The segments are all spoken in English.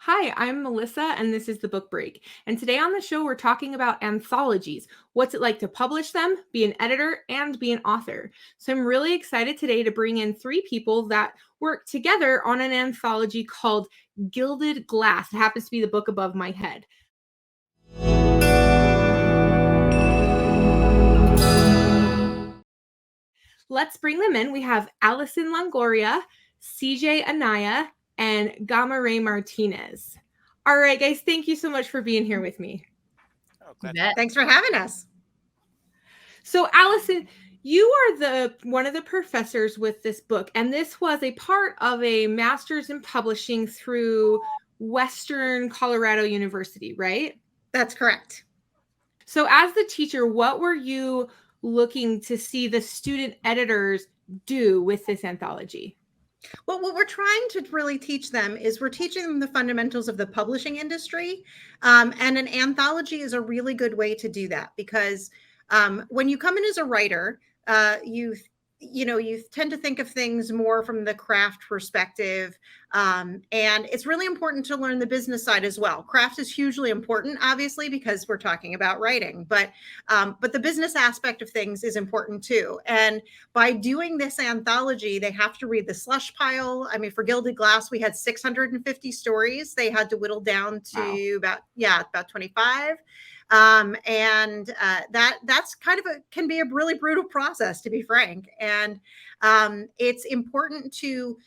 Hi, I'm Melissa, and this is the Book Break. And today on the show, we're talking about anthologies. What's it like to publish them, be an editor, and be an author? So I'm really excited today to bring in three people that work together on an anthology called Gilded Glass. It happens to be the book above my head. Let's bring them in. We have Allyson Longueira, CJ Anaya, and Gama Martinez. All right, guys, thank you so much for being here with me. Thanks for having us. So, Allyson, you are one of the professors with this book, and this was a part of a master's in publishing through Western Colorado University, right? That's correct. So, as the teacher, what were you looking to see the student editors do with this anthology? Well, what we're trying to really teach them is we're teaching them the fundamentals of the publishing industry. And an anthology is a really good way to do that because when you come in as a writer, you tend to think of things more from the craft perspective. And it's really important to learn the business side as well. Craft is hugely important, obviously, because we're talking about writing, but the business aspect of things is important too. And by doing this anthology, they have to read the slush pile. I mean, for Gilded Glass, we had 650 stories. They had to whittle down to about 25. That's kind of can be a really brutal process, to be frank. And it's important to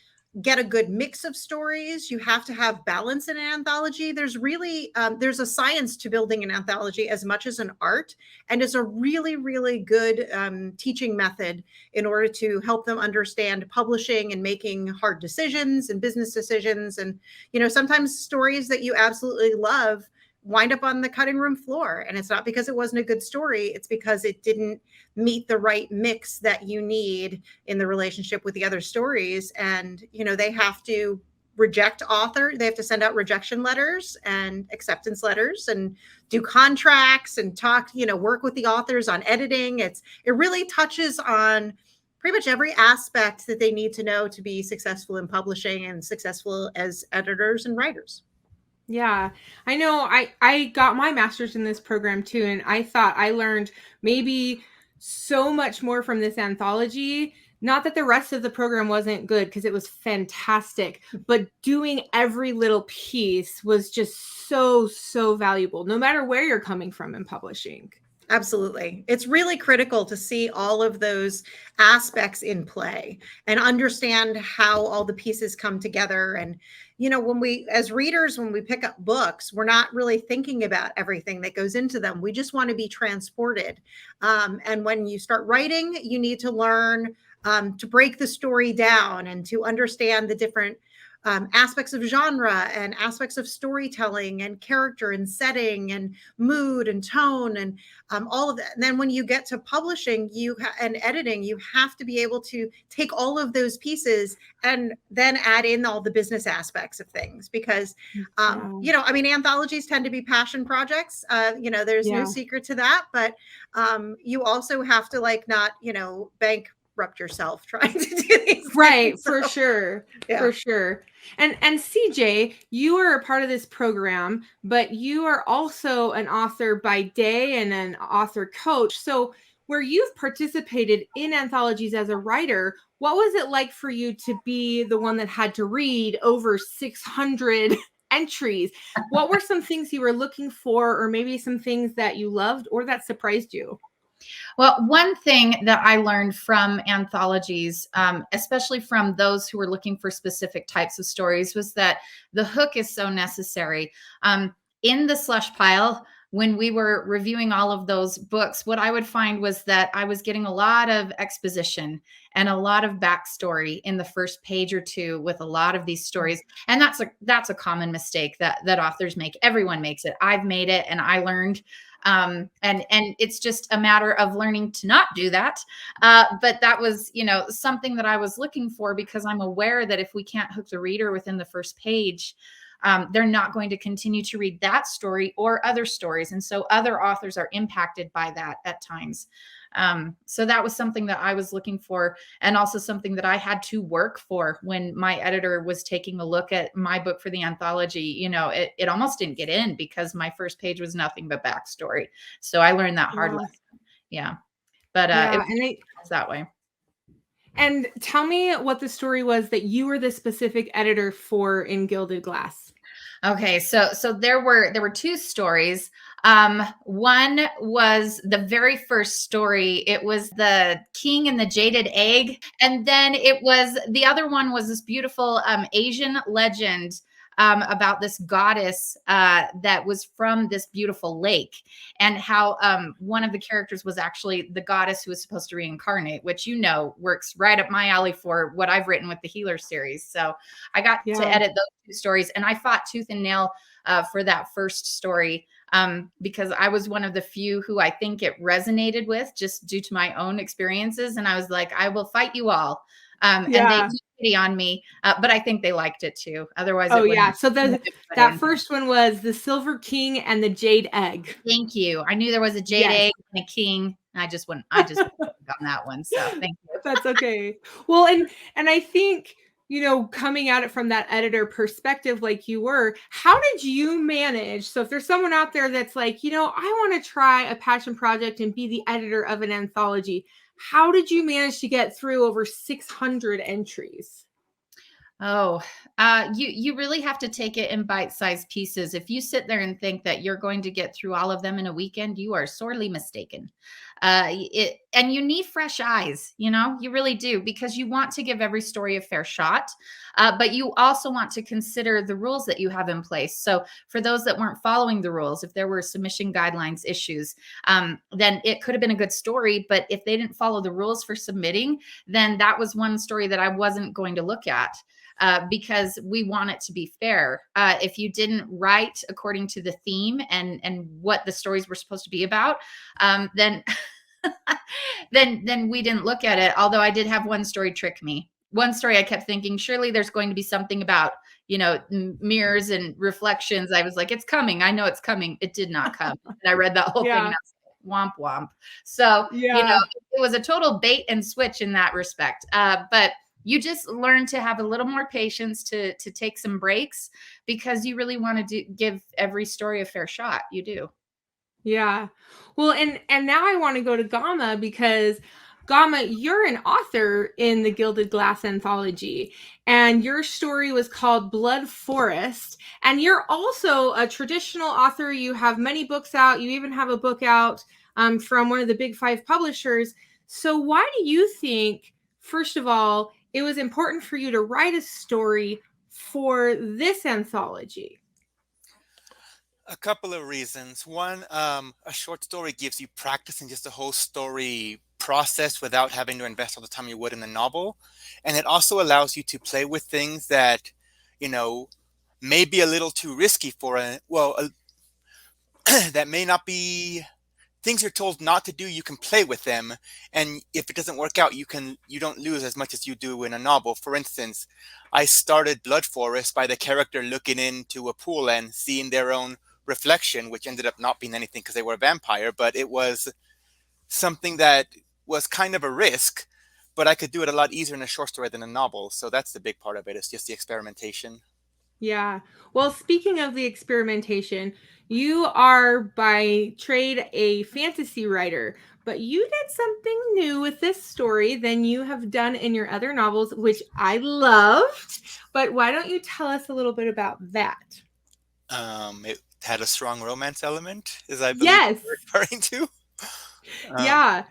get a good mix of stories. You have to have balance in an anthology. There's really, there's a science to building an anthology as much as an art, and it's a really, really good teaching method in order to help them understand publishing and making hard decisions and business decisions. And, sometimes stories that you absolutely love wind up on the cutting room floor. And it's not because it wasn't a good story. It's because it didn't meet the right mix that you need in the relationship with the other stories. And, they have to they have to send out rejection letters and acceptance letters and do contracts and talk, work with the authors on editing. It really touches on pretty much every aspect that they need to know to be successful in publishing and successful as editors and writers. Yeah, I know. I got my master's in this program too, and I thought I learned maybe so much more from this anthology. Not that the rest of the program wasn't good, because it was fantastic, but doing every little piece was just so valuable, no matter where you're coming from in publishing. Absolutely. It's really critical to see all of those aspects in play and understand how all the pieces come together. And, when we, as readers, when we pick up books, we're not really thinking about everything that goes into them. We just want to be transported. And when you start writing, you need to learn to break the story down and to understand the different aspects of genre and aspects of storytelling and character and setting and mood and tone and all of that. And then when you get to publishing and editing, you have to be able to take all of those pieces and then add in all the business aspects of things because, anthologies tend to be passion projects. There's no secret to that, but you also have to not, bankrupt yourself trying to do these right things. For sure. And CJ, you are a part of this program, but you are also an author by day and an author coach. So where you've participated in anthologies as a writer, what was it like for you to be the one that had to read over 600 entries? What were some things you were looking for, or maybe some things that you loved or that surprised you? Well, one thing that I learned from anthologies, especially from those who were looking for specific types of stories, was that the hook is so necessary. In the slush pile, when we were reviewing all of those books, what I would find was that I was getting a lot of exposition and a lot of backstory in the first page or two with a lot of these stories. And that's a common mistake that authors make. Everyone makes it. I've made it, and I learned. And it's just a matter of learning to not do that. But that was, something that I was looking for, because I'm aware that if we can't hook the reader within the first page, they're not going to continue to read that story or other stories. And so other authors are impacted by that at times. So that was something that I was looking for, and also something that I had to work for when my editor was taking a look at my book for the anthology. You know, it almost didn't get in because my first page was nothing but backstory. So I learned that hard lesson. Yeah. But it was that way. And tell me what the story was that you were the specific editor for in Gilded Glass. Okay, so there were two stories. One was the very first story. It was the King and the Jaded Egg, and then the other one was this beautiful Asian legend about this goddess that was from this beautiful lake, and how one of the characters was actually the goddess who was supposed to reincarnate, which works right up my alley for what I've written with the Healer series. So I got to edit those two stories, and I fought tooth and nail for that first story because I was one of the few who I think it resonated with just due to my own experiences. And I was like, I will fight you all. And they took pity on me, but I think they liked it too. Otherwise, so that first one was the Silver King and the Jade Egg. Thank you. I knew there was a Jade Egg and a king. I just went on that one. So thank you. That's okay. Well, and I think, you know, coming at it from that editor perspective, like you were, how did you manage? So if there's someone out there that's like, you know, I want to try a passion project and be the editor of an anthology, how did you manage to get through over 600 entries? Oh, you really have to take it in bite-sized pieces. If you sit there and think that you're going to get through all of them in a weekend, you are sorely mistaken. And you need fresh eyes, you know, you really do, because you want to give every story a fair shot. But you also want to consider the rules that you have in place. So for those that weren't following the rules, if there were submission guidelines issues, then it could have been a good story. But if they didn't follow the rules for submitting, then that was one story that I wasn't going to look at. Because we want it to be fair. If you didn't write according to the theme and what the stories were supposed to be about, then then we didn't look at it. Although I did have one story trick me. One story I kept thinking, surely there's going to be something about, you know, mirrors and reflections. I was like, it's coming. I know it's coming. It did not come. And I read that whole thing and I was like, womp womp. So, you know, it was a total bait and switch in that respect. But you just learn to have a little more patience, to take some breaks, because you really want to give every story a fair shot. You do. Yeah. Well, and now I want to go to Gama, because Gama, you're an author in the Gilded Glass anthology, and your story was called Blood Forest. And you're also a traditional author. You have many books out. You even have a book out from one of the big 5 publishers. So why do you think, first of all, it was important for you to write a story for this anthology? A couple of reasons. One, a short story gives you practice in just the whole story process without having to invest all the time you would in a novel. And it also allows you to play with things that, you know, may be a little too risky for that may not be things you're told not to do. You can play with them, and if it doesn't work out, you don't lose as much as you do in a novel. For instance, I started Blood Forest by the character looking into a pool and seeing their own reflection, which ended up not being anything because they were a vampire, but it was something that was kind of a risk, but I could do it a lot easier in a short story than a novel. So that's the big part of it. It's just the experimentation. Yeah. Well, speaking of the experimentation, you are by trade a fantasy writer, but you did something new with this story than you have done in your other novels, which I loved. But why don't you tell us a little bit about that? It had a strong romance element, as I believe you're referring to. Yeah.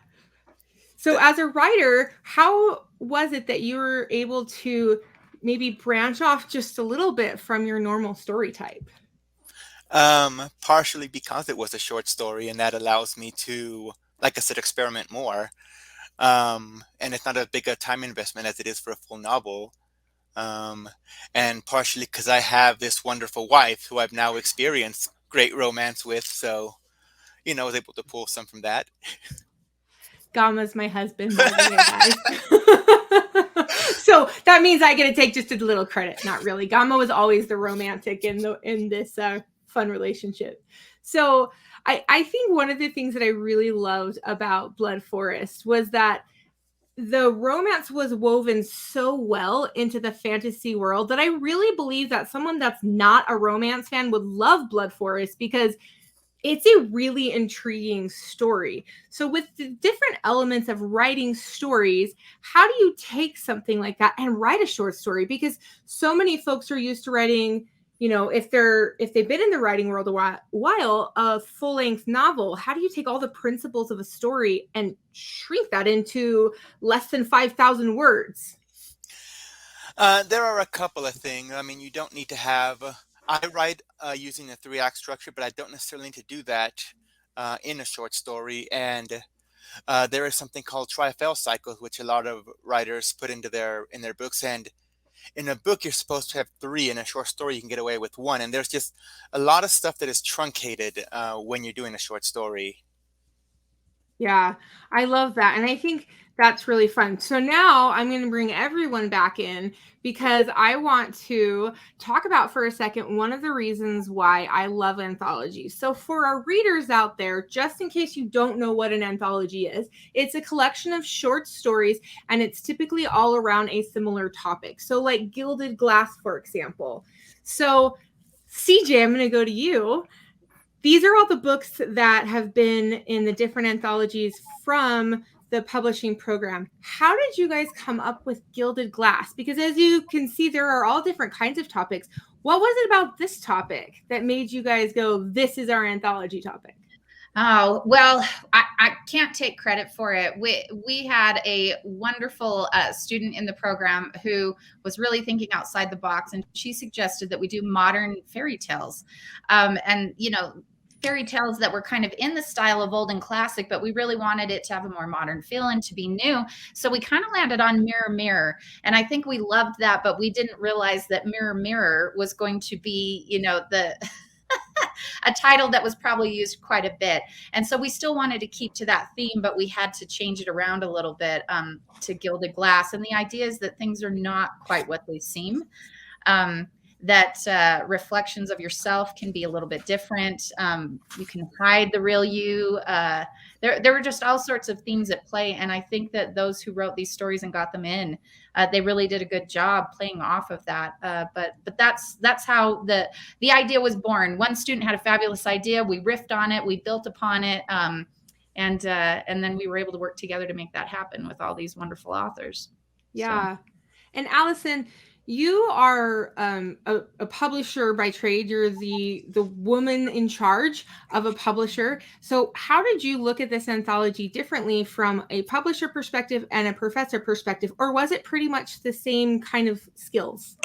So as a writer, how was it that you were able to maybe branch off just a little bit from your normal story type? Partially because it was a short story, and that allows me to, like I said, experiment more. And it's not as big a time investment as it is for a full novel. And partially because I have this wonderful wife who I've now experienced great romance with. So, you know, I was able to pull some from that. Gama's my husband, by the way, guys. So that means I get to take just a little credit. Not really. Gama was always the romantic in this fun relationship. So I think one of the things that I really loved about Blood Forest was that the romance was woven so well into the fantasy world that I really believe that someone that's not a romance fan would love Blood Forest, because it's a really intriguing story. So with the different elements of writing stories, how do you take something like that and write a short story? Because so many folks are used to writing, you know, if they've been in the writing world a while, a full-length novel. How do you take all the principles of a story and shrink that into less than 5,000 words? There are a couple of things. I mean, you don't need to have. I write using a 3-act structure, but I don't necessarily need to do that in a short story. And there is something called trifail cycles, which a lot of writers put into their books. And in a book, you're supposed to have 3. In a short story, you can get away with 1. And there's just a lot of stuff that is truncated when you're doing a short story. Yeah, I love that. And I think that's really fun. So now I'm going to bring everyone back in, because I want to talk about for a second one of the reasons why I love anthologies. So for our readers out there, just in case you don't know what an anthology is, it's a collection of short stories, and it's typically all around a similar topic. So like Gilded Glass, for example. So CJ, I'm going to go to you. These are all the books that have been in the different anthologies from the publishing program. How did you guys come up with Gilded Glass? Because as you can see, there are all different kinds of topics. What was it about this topic that made you guys go, this is our anthology topic? Oh, well, I can't take credit for it. We had a wonderful student in the program who was really thinking outside the box, and she suggested that we do modern fairy tales. And, you know, fairy tales that were kind of in the style of old and classic, but we really wanted it to have a more modern feel and to be new. So we kind of landed on Mirror Mirror. And I think we loved that, but we didn't realize that Mirror Mirror was going to be, you know, the a title that was probably used quite a bit. And so we still wanted to keep to that theme, but we had to change it around a little bit to Gilded Glass. And the idea is that things are not quite what they seem. That reflections of yourself can be a little bit different. You can hide the real you. There were just all sorts of themes at play. And I think that those who wrote these stories and got them in, they really did a good job playing off of that. But that's how the idea was born. One student had a fabulous idea. We riffed on it. We built upon it. And then we were able to work together to make that happen with all these wonderful authors. Yeah. So. And Allyson, you are a publisher by trade. You're the woman in charge of a publisher. So how did you look at this anthology differently from a publisher perspective and a professor perspective? Or was it pretty much the same kind of skills?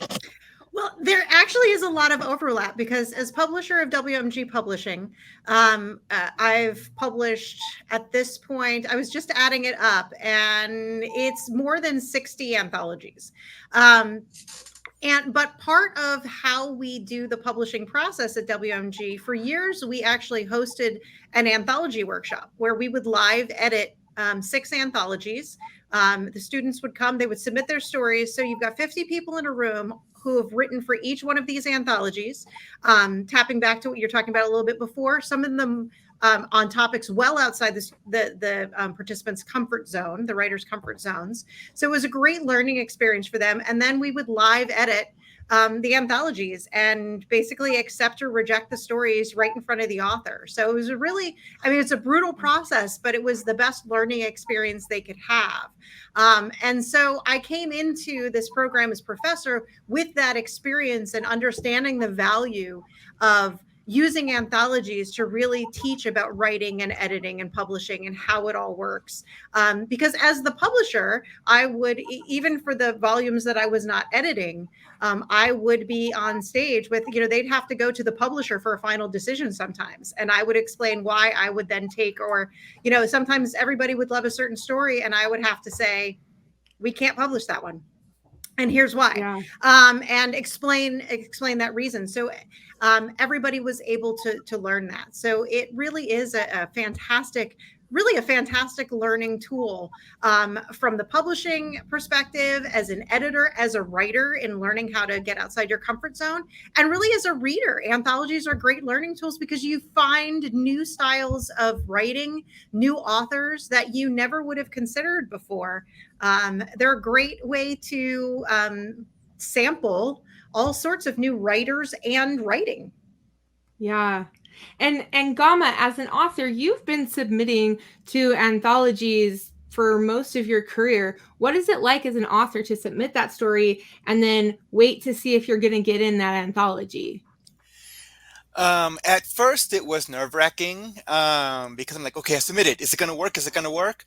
Well, there actually is a lot of overlap, because as publisher of WMG Publishing, I've published at this point, I was just adding it up, and it's more than 60 anthologies. But part of how we do the publishing process at WMG, for years, we actually hosted an anthology workshop where we would live edit 6 anthologies. The students would come, they would submit their stories. So you've got 50 people in a room who have written for each one of these anthologies, tapping back to what you're talking about a little bit before, some of them on topics well outside the participants' comfort zone, the writer's comfort zones. So it was a great learning experience for them. And then we would live edit the anthologies and basically accept or reject the stories right in front of the author. So it was it's a brutal process, but it was the best learning experience they could have. And so I came into this program as professor with that experience and understanding the value of using anthologies to really teach about writing and editing and publishing and how it all works. Because as the publisher, I would, even for the volumes that I was not editing, I would be on stage with, they'd have to go to the publisher for a final decision sometimes. And I would explain why I would then take, or, sometimes everybody would love a certain story and I would have to say, we can't publish that one. And here's why. Yeah. And explain that reason. So everybody was able to learn that. So it really is a fantastic really a fantastic learning tool from the publishing perspective, as an editor, as a writer, in learning how to get outside your comfort zone, and really as a reader. Anthologies are great learning tools because you find new styles of writing, new authors that you never would have considered before. They're a great way to sample all sorts of new writers and writing. Yeah. And Gama, as an author, you've been submitting to anthologies for most of your career. What is it like as an author to submit that story and then wait to see if you're going to get in that anthology? At first it was nerve-wracking, because I'm like, okay, I submitted. Is it going to work? Is it going to work?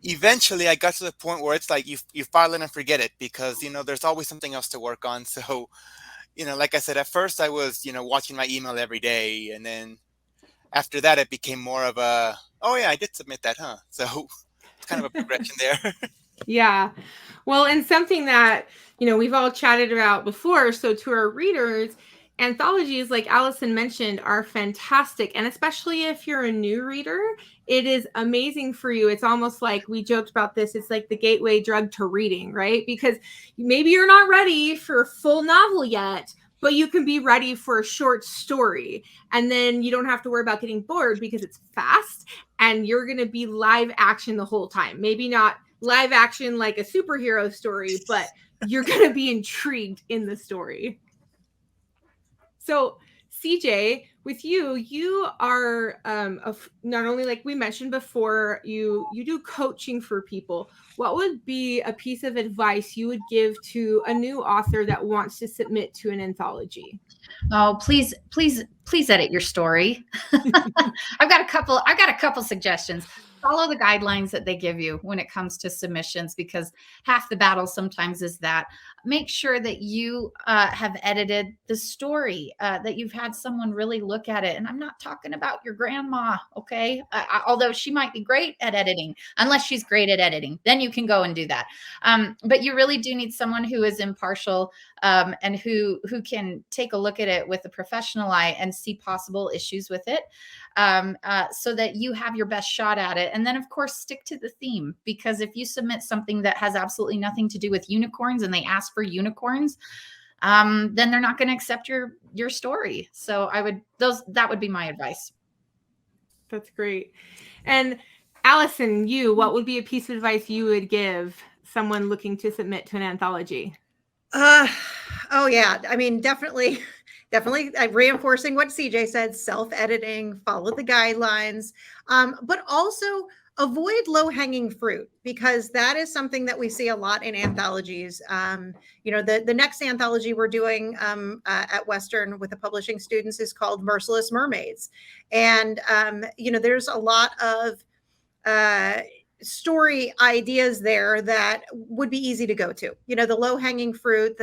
Eventually I got to the point where it's like you file it and forget it, because, there's always something else to work on. So, like I said, at first I was, watching my email every day. And then after that, it became more of a, oh yeah, I did submit that, huh? So it's kind of a progression there. Yeah. Well, and something that, we've all chatted about before. So to our readers, anthologies, like Allyson mentioned, are fantastic. And especially if you're a new reader, it is amazing for you. It's almost like, we joked about this, it's like the gateway drug to reading, right? Because maybe you're not ready for a full novel yet, but you can be ready for a short story. And then you don't have to worry about getting bored because it's fast and you're going to be live action the whole time. Maybe not live action like a superhero story, but you're going to be intrigued in the story. So CJ, with you are not only, like we mentioned before, you do coaching for people. What would be a piece of advice you would give to a new author that wants to submit to an anthology? Oh, please edit your story. I've got a couple suggestions. Follow the guidelines that they give you when it comes to submissions, because half the battle sometimes is that. Make sure that you have edited the story, that you've had someone really look at it. And I'm not talking about your grandma, okay? Although she might be great at editing, unless she's great at editing, then you can go and do that. But you really do need someone who is impartial, and who can take a look at it with a professional eye and see possible issues with it, so that you have your best shot at it. And then, of course, stick to the theme, because if you submit something that has absolutely nothing to do with unicorns and they ask for unicorns, then they're not going to accept your story. So that would be my advice. That's great. And Allyson, what would be a piece of advice you would give someone looking to submit to an anthology? Oh yeah. I mean, definitely reinforcing what CJ said, self-editing, follow the guidelines, but also avoid low-hanging fruit, because that is something that we see a lot in anthologies. The next anthology we're doing at Western with the publishing students is called Merciless Mermaids. And, there's a lot of story ideas there that would be easy to go to. The low-hanging fruit,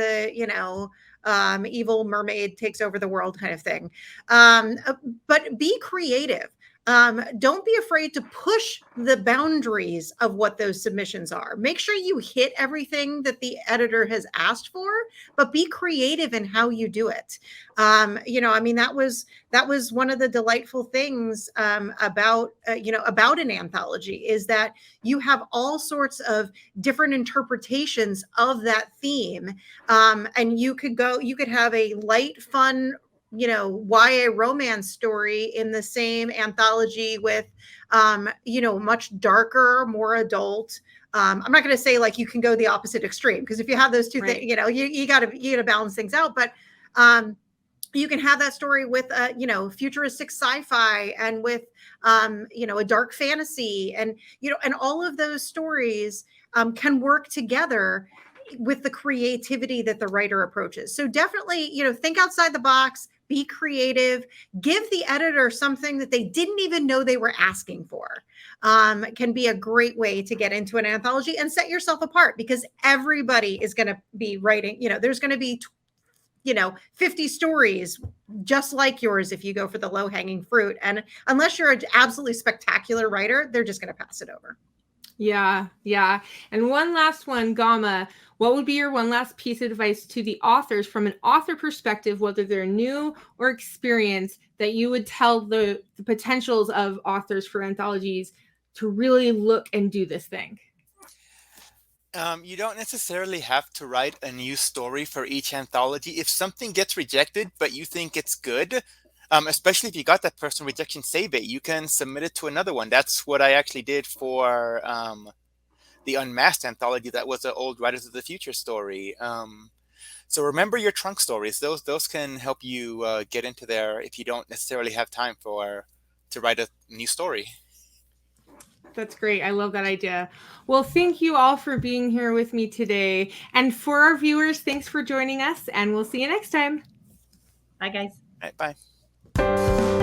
evil mermaid takes over the world kind of thing. But be creative. Don't be afraid to push the boundaries of what those submissions are. Make sure you hit everything that the editor has asked for, but be creative in how you do it. That was one of the delightful things about an anthology, is that you have all sorts of different interpretations of that theme, and you could have a light, fun YA romance story in the same anthology with, much darker, more adult. I'm not going to say like you can go the opposite extreme, because if you have those two things, you got to balance things out. But you can have that story with futuristic sci-fi and with a dark fantasy, and and all of those stories can work together with the creativity that the writer approaches. So definitely, think outside the box, be creative, give the editor something that they didn't even know they were asking for. Can be a great way to get into an anthology and set yourself apart, because everybody is going to be writing, there's going to be 50 stories just like yours if you go for the low-hanging fruit. And unless you're an absolutely spectacular writer, they're just going to pass it over. Yeah, yeah. And one last one, Gama. What would be your one last piece of advice to the authors from an author perspective, whether they're new or experienced, that you would tell the potentials of authors for anthologies to really look and do this thing? You don't necessarily have to write a new story for each anthology. If something gets rejected, but you think it's good, especially if you got that person rejection, save it. You can submit it to another one. That's what I actually did for the Unmasked anthology. That was an old Writers of the Future story. So remember your trunk stories. Those can help you get into there if you don't necessarily have time to write a new story. That's great. I love that idea. Well, thank you all for being here with me today. And for our viewers, thanks for joining us, and we'll see you next time. Bye, guys. All right, bye.